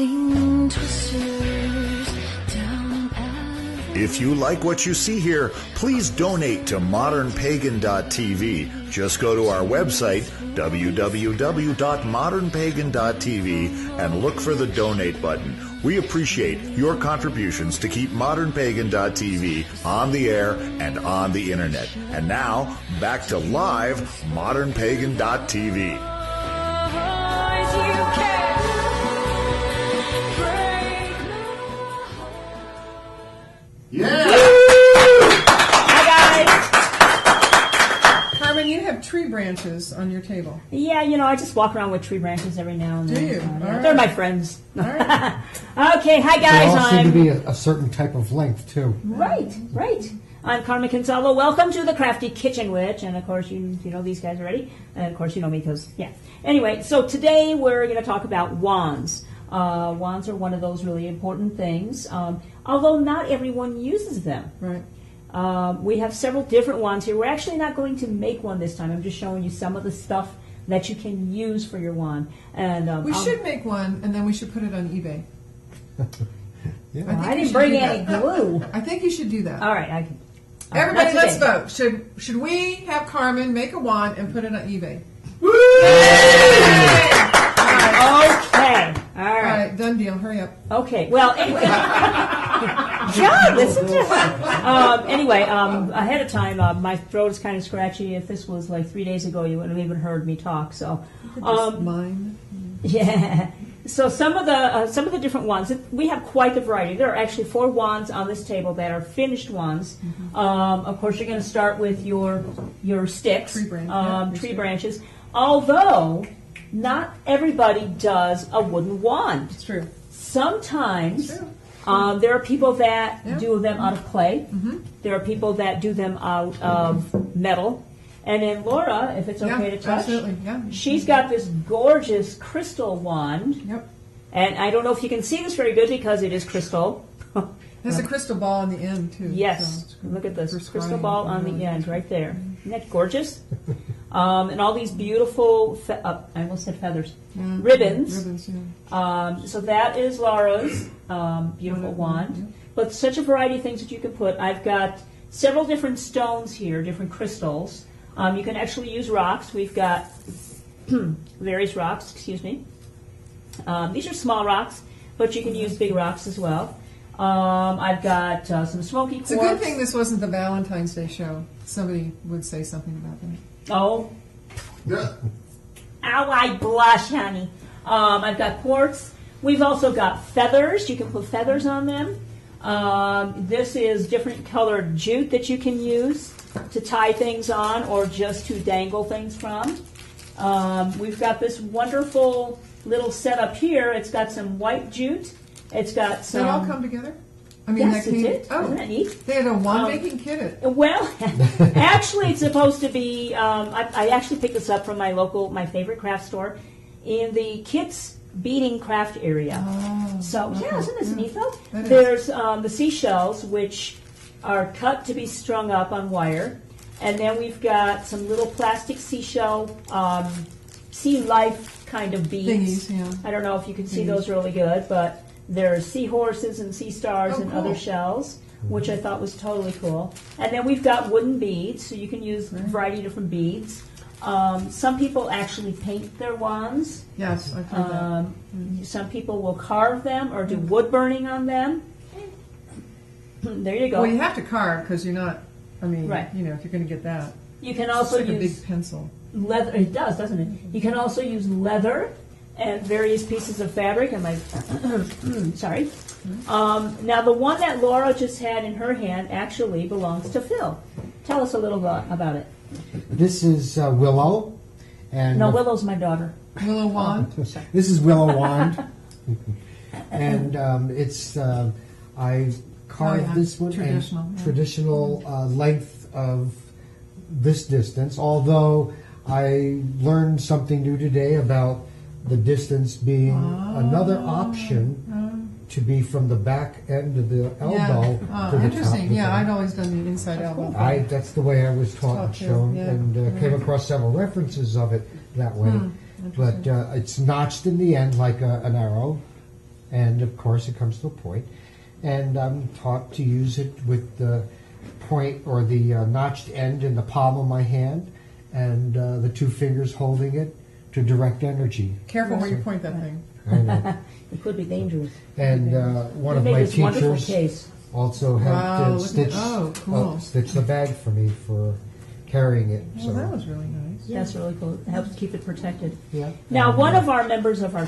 twisting twisters down at... If you like what you see here, please donate to ModernPagan.tv. Just go to our website, www.modernpagan.tv, and look for the donate button. We appreciate your contributions to keep ModernPagan.tv on the air and on the internet. And now, back to live ModernPagan.tv. Yeah! Hi, guys! Carmen, you have tree branches on your table. Yeah, you know, I just walk around with tree branches every now and then. Do you? Yeah. They're my friends. All right. Okay, hi, guys. They all seem to be a certain type of length, too. Right. I'm Carmen Consalvo. Welcome to the Krafty Kitchen Witch. And, of course, you know these guys already. And, of course, you know me because, yeah. Anyway, so today we're going to talk about wands. Wands are one of those really important things, although not everyone uses them. Right. We have several different wands here. We're actually not going to make one this time. I'm just showing you some of the stuff that you can use for your wand. And We should make one, and then we should put it on eBay. Yeah. I didn't bring any glue. I think you should do that. All right, I can. Everybody, not let's today. vote. Should we have Carmen make a wand and put it on eBay? Woo! Okay. All All right. right, done deal. Hurry up. Okay. Well, anyway. John, listen to anyway, ahead of time, my throat is kind of scratchy. If this was like 3 days ago, you wouldn't have even heard me talk. So, Mine. yeah. So some of the different wands, we have quite the variety. There are actually 4 wands on this table that are finished wands. Of course, you're going to start with your sticks, tree branches. Although not everybody does a wooden wand. It's true. Sometimes It's true. there are people that Yeah. do them out of clay. There are people that do them out of metal. And then Laura, if it's okay to touch, absolutely. Yeah. she's got this gorgeous crystal wand. Yep. And I don't know if you can see this very good because it is crystal. There's a crystal ball on the end too. Yes, so look at this for crystal scrying. ball on the end right there. Isn't that gorgeous? And all these beautiful, I almost said feathers, ribbons. Ribbons, yeah. So that is Laura's beautiful wand. But such a variety of things that you can put. I've got several different stones here, different crystals. You can actually use rocks. We've got various rocks, excuse me. These are small rocks, but you can use big rocks as well. I've got some smoky quartz. It's a good thing this wasn't the Valentine's Day show. Somebody would say something about that. Oh. Ow, I blush, honey. I've got quartz. We've also got feathers. You can put feathers on them. This is different colored jute that you can use to tie things on or just to dangle things from. We've got this wonderful little setup here. It's got some white jute. It's got some... Did it all come together? I mean, Yes, that came... it did. Oh, Isn't that neat? they had a wand-making kit. Well, actually, it's supposed to be. I actually picked this up from my favorite craft store, in the kids' beading craft area. Oh, So yeah, isn't this neat though? That is. There's the seashells, which are cut to be strung up on wire, and then we've got some little plastic seashell, sea life kind of beads. Thingies, yeah. I don't know if you can see those really good, but there's seahorses and sea stars Oh, and cool. other shells, which I thought was totally cool. And then we've got wooden beads, so you can use a variety of different beads. Some people actually paint their wands. Yes, I've heard that. Some people will carve them or do wood burning on them. There you go. Well, you have to carve because you're not, I mean, Right. you know, if you're going to get that. You can It's also like a use big pencil. leather. It does, doesn't it? You can also use leather and various pieces of fabric. Am I sorry? Now, the one that Laura just had in her hand actually belongs to Phil. Tell us a little about it. This is Willow. And No, Willow's my daughter. Willow wand. This is Willow Wand. And it's, I carved yeah. this one. Traditional, and yeah. traditional length of this distance, although I learned something new today about the distance being another option to be from the back end of the elbow Yeah. to the Interesting. top. of Yeah, the- I'd always done the inside elbow. That's the way I was taught and Taught too, shown, yeah. and came across several references of it that way. But it's notched in the end like an arrow, and of course it comes to a point, and I'm taught to use it with the point or the notched end in the palm of my hand, and the two fingers holding it to direct energy. Careful where you point that thing. I know. It could be dangerous. And one of made my this wonderful teachers case. also helped Wow, look at- stitch cool. stitch the bag for me for carrying it. Well, that was really nice. That's really cool. It helps keep it protected. Yeah. Now, And, one of our members of our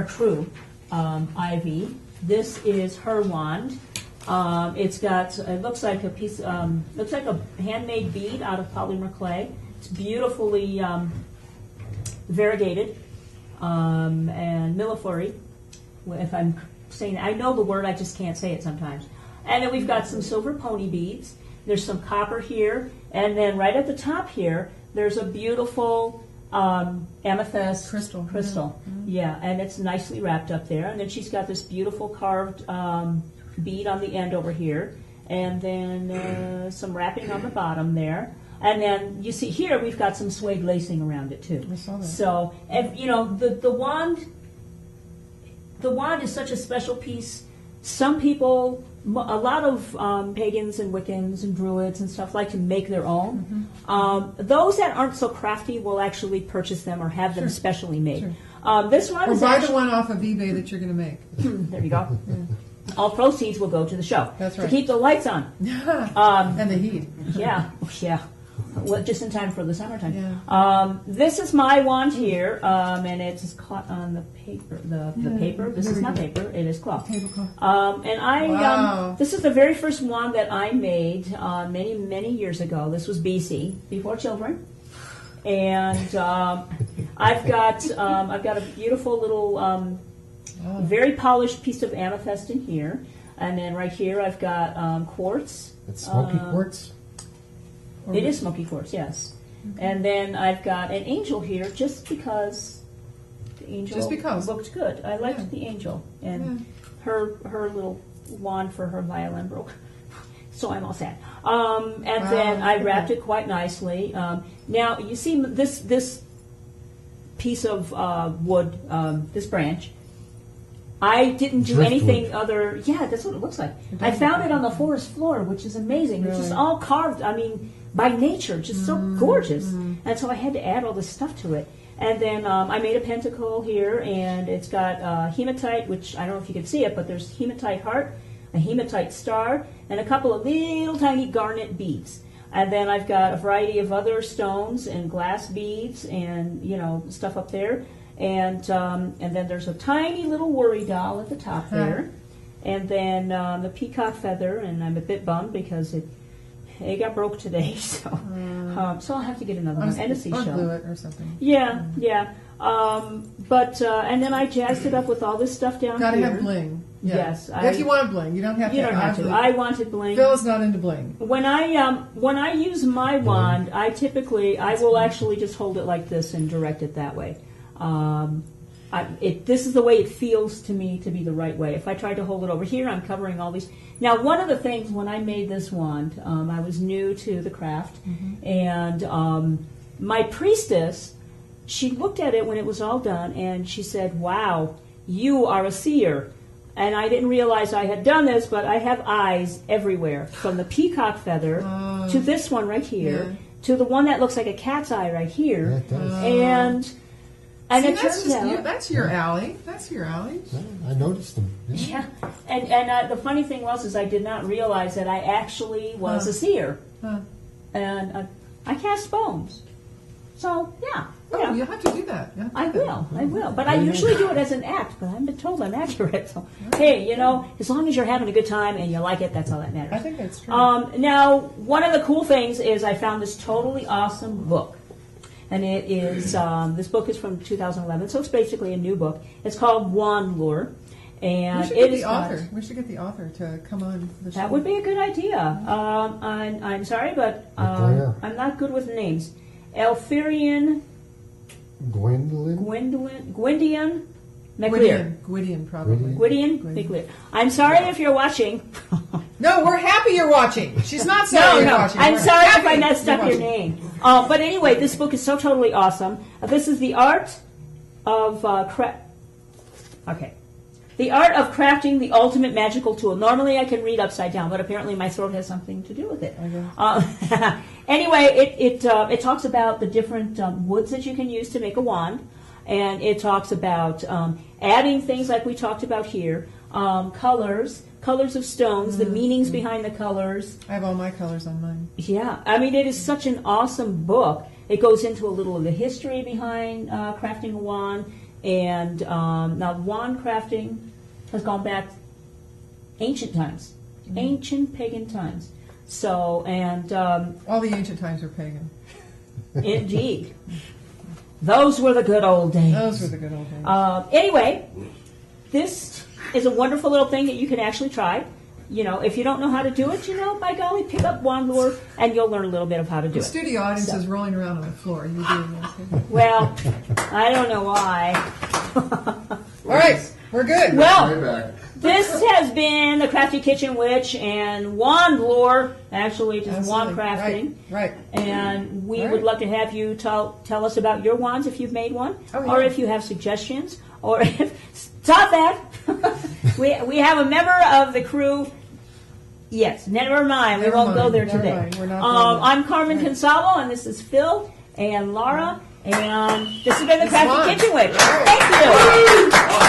crew, Ivy, this is her wand. It looks like a piece, looks like a handmade bead out of polymer clay. It's beautifully variegated and millefleury. If I'm saying, I know the word, I just can't say it sometimes. And then we've got some silver pony beads. There's some copper here, and then right at the top here, there's a beautiful amethyst Crystal. Yeah, and it's nicely wrapped up there. And then she's got this beautiful carved bead on the end over here, and then some wrapping on the bottom there. And then you see here we've got some suede lacing around it too. I saw that. So, and, you know, the wand is such a special piece. Some people, a lot of pagans and Wiccans and Druids and stuff like to make their own. Those that aren't so crafty will actually purchase them or have them specially made. Sure. This one Or is buy actually, the one off of eBay that you're going to make. there you go. All proceeds will go to the show. That's To right. keep the lights on. And the heat. Yeah, yeah. Well, just in time for the summertime. Yeah. This is my wand here, and it's caught on the paper. The paper. This is not paper. It is cloth. Tablecloth. And I, Wow. this is the very first wand that I made many years ago. This was BC, before children. And I've got a beautiful little, very polished piece of amethyst in here, and then right here I've got quartz. it's smoky quartz. It is smoky quartz, yes. And then I've got an angel here, just because the angel Just because. looked good. I liked Yeah. the angel, and her little wand for her violin broke, so I'm all sad. And then I wrapped it quite nicely. Now you see this piece of wood, this branch. I didn't do Driftwood. anything other. Yeah, that's what it looks like. I found it on the forest floor, which is amazing. It's just Really? all carved. I mean, by nature, just so gorgeous. And so I had to add all this stuff to it. And then I made a pentacle here, and it's got hematite, which I don't know if you can see it, but there's hematite heart, a hematite star, and a couple of little tiny garnet beads. And then I've got a variety of other stones and glass beads and, you know, stuff up there. And then there's a tiny little worry doll at the top there. And then the peacock feather, and I'm a bit bummed because it got broke today, so I'll have to get another one and a Or seashell. glue it or something. Yeah. And then I jazzed it up with all this stuff down Gotta here. have bling. Yeah. Yes, If you want bling, you don't have You to. don't have to. I wanted bling. Phil is not into bling. When I use my wand, I will actually just hold it like this and direct it that way. This is the way it feels to me to be the right way. If I try to hold it over here, I'm covering all these. Now, one of the things when I made this wand, I was new to the craft, and my priestess, she looked at it when it was all done, and she said, "Wow, you are a seer." And I didn't realize I had done this, but I have eyes everywhere, from the peacock feather to this one right here, to the one that looks like a cat's eye right here, Yeah, it does. and See, it that's turns just out, that's your alley. That's your alley. Yeah, I noticed them. Yeah. yeah, and the funny thing is I did not realize that I actually was a seer, Huh. and I cast bones. So yeah, Oh, yeah. you'll have to do that. You'll have to do that. I will. But I usually do it as an act, but I've been told I'm accurate. So, hey, you know, as long as you're having a good time and you like it, that's all that matters. I think that's true. Now, one of the cool things is I found this totally awesome book. And it is, this book is from 2011, so it's basically a new book. It's called Wand Lore. And we should it get is the got- author. We should get the author to come on the show. That would be a good idea. I'm sorry, but Claire. I'm not good with names. Elfirian Gwendolyn? Gwydion McLear. Gwydion, probably. Gwydion McLear. I'm sorry if you're watching. No, we're happy you're watching. She's not sorry you're watching. I'm We're sorry if happy I messed you're up your watching. name. But anyway, this book is so totally awesome. This is the art of Okay. The art of crafting the ultimate magical tool. Normally I can read upside down, but apparently my throat has something to do with it. Anyway, it talks about the different woods that you can use to make a wand, and it talks about adding things like we talked about here, colors of stones, the meanings behind the colors. I have all my colors on mine. Yeah, I mean, it is such an awesome book. It goes into a little of the history behind crafting a wand. And now wand crafting has gone back ancient times, ancient pagan times. So, and All the ancient times were pagan. indeed, those were the good old days. Those were the good old days. Anyway, this is a wonderful little thing that you can actually try. You know, if you don't know how to do it, by golly, pick up Wand Lore and you'll learn a little bit of how to do The it. studio audience is rolling around on the floor. Are you doing that too? Well, I don't know why. All right, we're good. Well, this has been the Crafty Kitchen Witch and Wand Lore, actually just wand crafting. Right. And we Right. would love to have you tell us about your wands if you've made one, Oh, yeah. or if you have suggestions, or if stop that. we have a member of the crew. Yes, never mind. Never we won't go mind, there never today. mind. We're not going there. I'm Carmen Consalvo, and this is Phil and Laura, and this has been the Crafty Wand. Kitchen Witch. Right. Thank you.